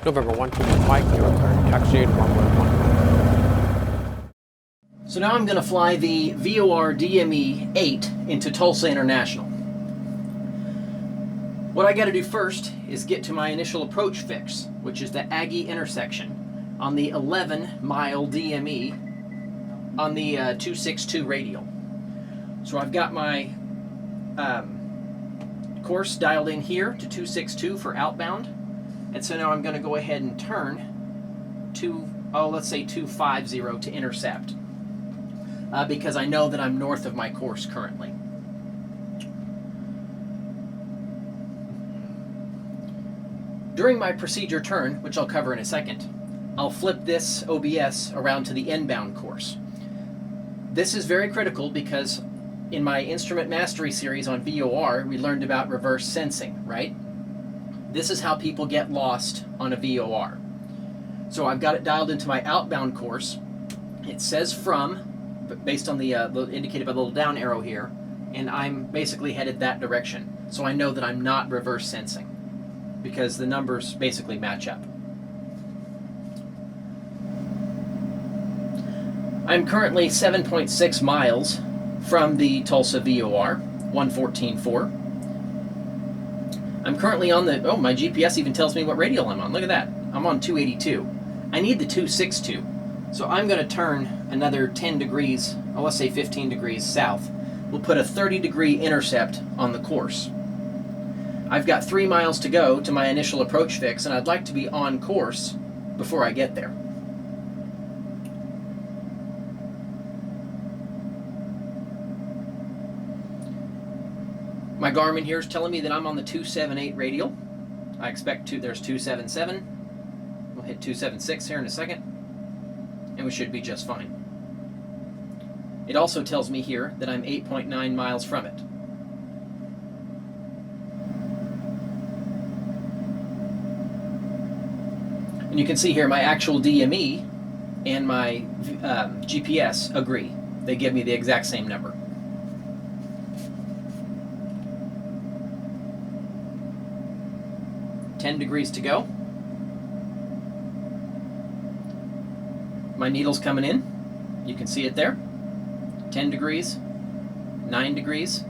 November 125 Mike, your turn. Taxiing runway 11. So now I'm going to fly the VOR DME 8 into Tulsa International. What I got to do first is get to my initial approach fix, which is the Aggie intersection on the 11-mile DME on the 262 radial. So I've got my course dialed in here to 262 for outbound. And so now I'm going to go ahead and turn to, let's say 250 to intercept, because I know that I'm north of my course currently. During my procedure turn, which I'll cover in a second, I'll flip this OBS around to the inbound course. This is very critical because in my instrument mastery series on VOR, we learned about reverse sensing, right? This is how people get lost on a VOR. So I've got it dialed into my outbound course. It says from, based on the indicated by the little down arrow here, and I'm basically headed that direction. So I know that I'm not reverse sensing because the numbers basically match up. I'm currently 7.6 miles from the Tulsa VOR, 114.4. I'm currently on the, my GPS even tells me what radial I'm on. Look at that. I'm on 282. I need the 262. So I'm going to turn another 10 degrees, let's say 15 degrees south. We'll put a 30-degree intercept on the course. I've got 3 miles to go to my initial approach fix, and I'd like to be on course before I get there. My Garmin here is telling me that I'm on the 278 radial. I expect there's 277. We'll hit 276 here in a second, and we should be just fine. It also tells me here that I'm 8.9 miles from it. And you can see here my actual DME and my GPS agree. They give me the exact same number. $10 degrees to go. My needle's coming in. You can see it there. 10 degrees, 9 degrees,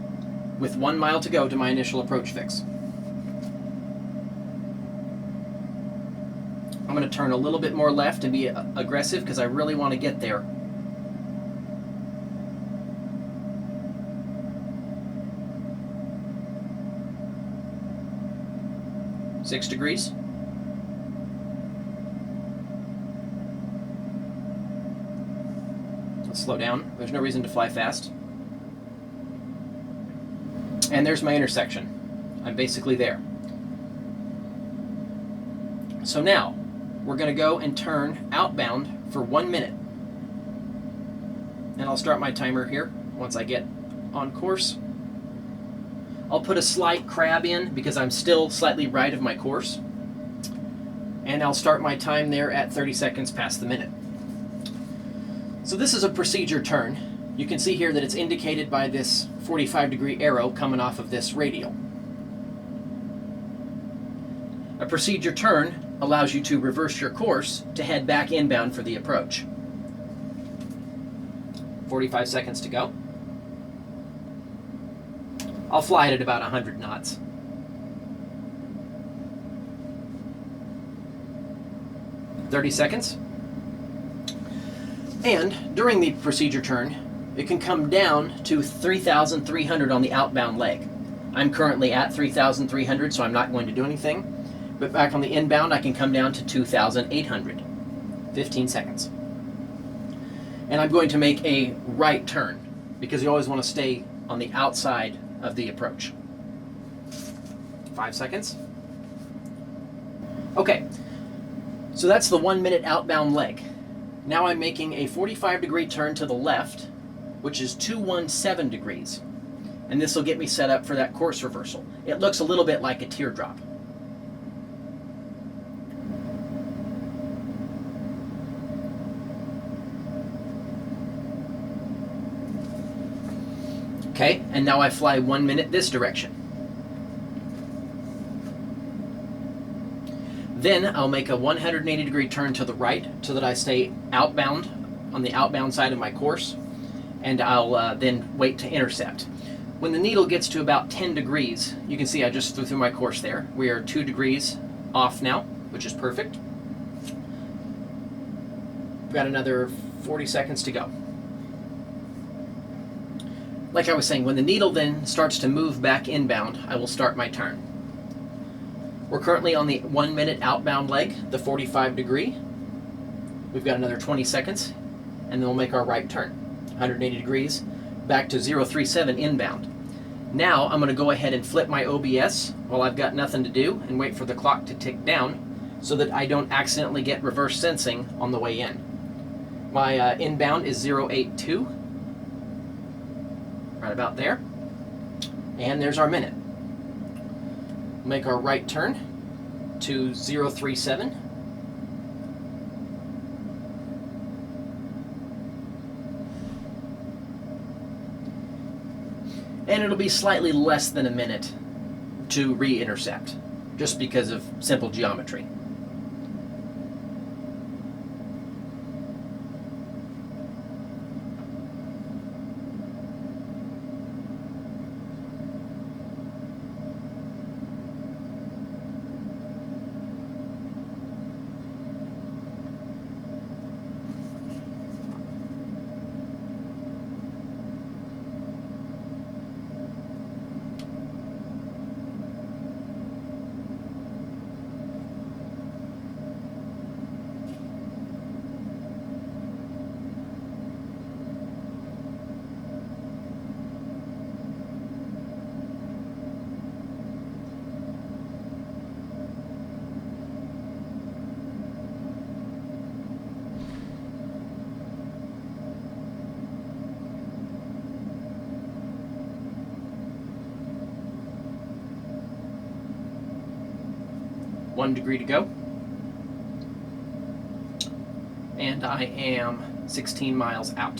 with 1 mile to go to my initial approach fix. I'm going to turn a little bit more left and be aggressive because I really want to get there. $6 degrees. Let's slow down. There's no reason to fly fast. And there's my intersection. I'm basically there. So now, we're going to go and turn outbound for 1 minute. And I'll start my timer here once I get on course. I'll put a slight crab in because I'm still slightly right of my course. And I'll start my time there at 30 seconds past the minute. So this is a procedure turn. You can see here that it's indicated by this 45-degree arrow coming off of this radial. A procedure turn allows you to reverse your course to head back inbound for the approach. 45 seconds to go. I'll fly it at about 100 knots. $30 seconds. And during the procedure turn, it can come down to 3,300 on the outbound leg. I'm currently at 3,300, so I'm not going to do anything. But back on the inbound, I can come down to 2,800. 15 seconds. And I'm going to make a right turn because you always want to stay on the outside of the approach. 5 seconds. Okay, so that's the 1 minute outbound leg. Now I'm making a 45-degree turn to the left, which is 217 degrees. And this will get me set up for that course reversal. It looks a little bit like a teardrop. Okay, and now I fly 1 minute this direction. Then I'll make a 180-degree turn to the right so that I stay outbound on the outbound side of my course, and I'll then wait to intercept. When the needle gets to about 10 degrees, you can see I just flew through my course there. We are 2 degrees off now, which is perfect. We've got another 40 seconds to go. Like I was saying, when the needle then starts to move back inbound, I will start my turn. We're currently on the 1 minute outbound leg, the 45 degree. We've got another 20 seconds, and then we'll make our right turn. 180 degrees, back to 037 inbound. Now I'm going to go ahead and flip my OBS while I've got nothing to do and wait for the clock to tick down so that I don't accidentally get reverse sensing on the way in. My inbound is 082, right about there. And there's our minute. Make our right turn to 037. And it'll be slightly less than a minute to re-intercept, just because of simple geometry. One degree to go. And I am 16 miles out.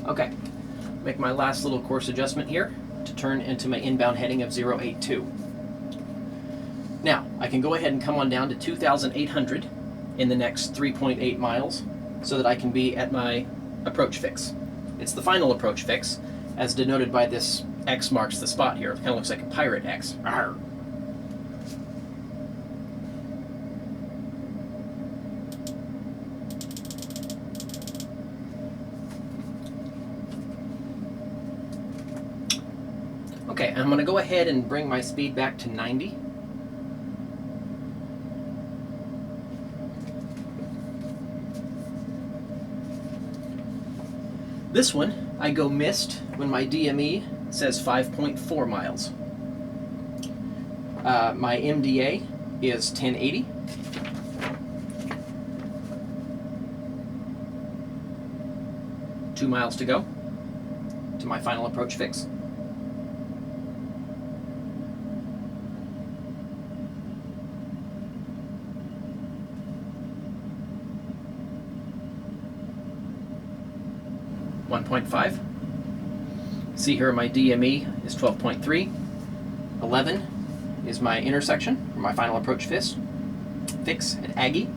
Okay, make my last little course adjustment here to turn into my inbound heading of 082. Now, I can go ahead and come on down to 2,800 in the next 3.8 miles so that I can be at my approach fix. It's the final approach fix, as denoted by this X marks the spot here. It kind of looks like a pirate X. Arr. Okay, I'm going to go ahead and bring my speed back to 90. This one, I go missed when my DME says 5.4 miles. My MDA is 1080. Two miles to go to my final approach fix. .5. See here my DME is 12.3. 11 is my intersection, or my final approach fix at Aggie.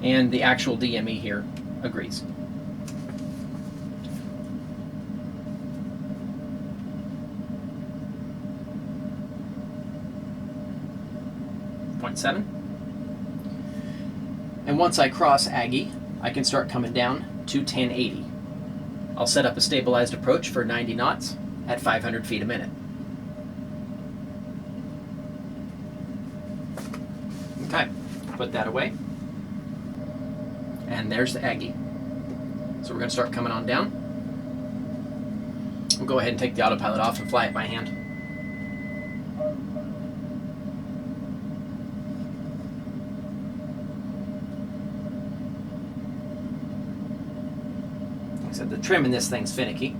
And the actual DME here agrees. .7. And once I cross Aggie, I can start coming down to 1080. I'll set up a stabilized approach for 90 knots at 500 feet a minute. Okay, put that away. And there's the Aggie. So we're going to start coming on down. We'll go ahead and take the autopilot off and fly it by hand. said, the trim in this thing's finicky.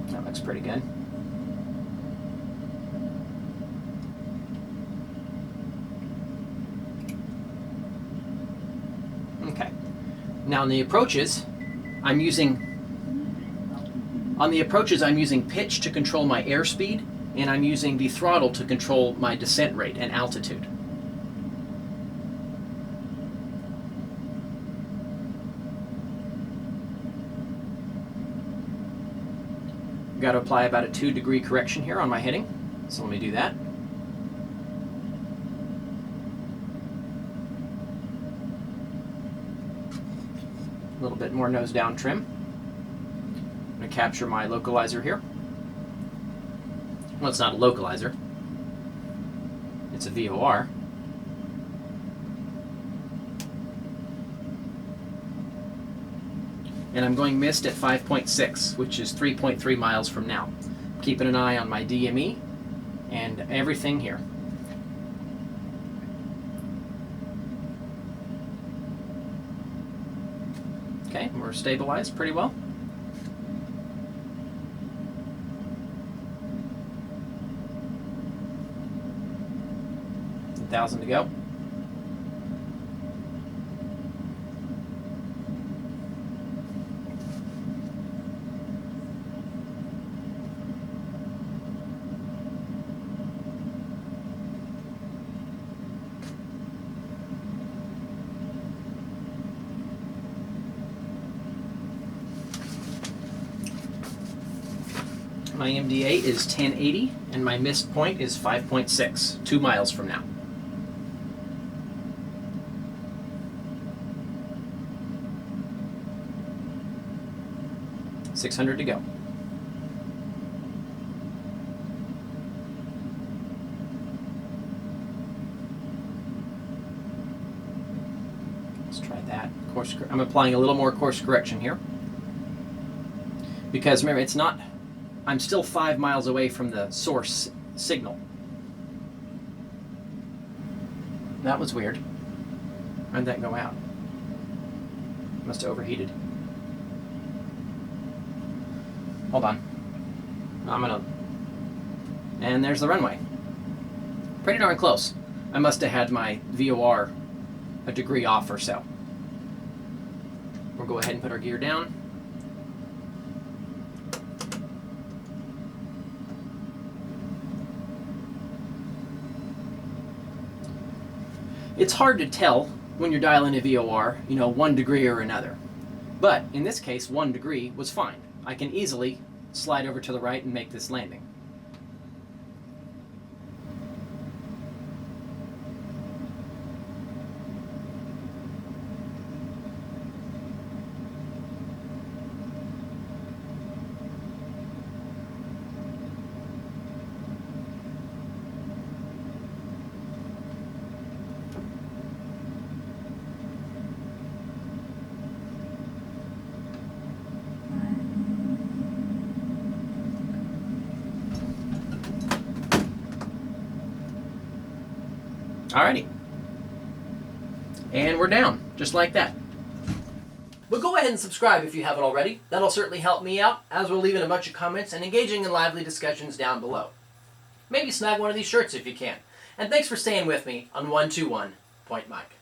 That looks pretty good. Okay. Now on the approaches, I'm using pitch to control my airspeed, and I'm using the throttle to control my descent rate and altitude. Got to apply about a 2-degree correction here on my heading, so let me do that. A little bit more nose down trim. I'm going to capture my localizer here. Well, it's not a localizer. It's a VOR. And I'm going mist at 5.6, which is 3.3 miles from now. Keeping an eye on my DME and everything here. Okay, we're stabilized pretty well. $1,000 to go. My MDA is 1080 and my mist point is 5.6, 2 miles from now. $600 to go. Let's try that. I'm applying a little more course correction here. Because remember, I'm still 5 miles away from the source signal. That was weird. Why did that go out? Must have overheated. Hold on. And there's the runway. Pretty darn close. I must have had my VOR a degree off or so. We'll go ahead and put our gear down. It's hard to tell when you're dialing a VOR, 1 degree or another. But in this case, 1 degree was fine. I can easily slide over to the right and make this landing. Alrighty. And we're down, just like that. But go ahead and subscribe if you haven't already. That'll certainly help me out, as we're leaving a bunch of comments and engaging in lively discussions down below. Maybe snag one of these shirts if you can. And thanks for staying with me on 121 Point Mike.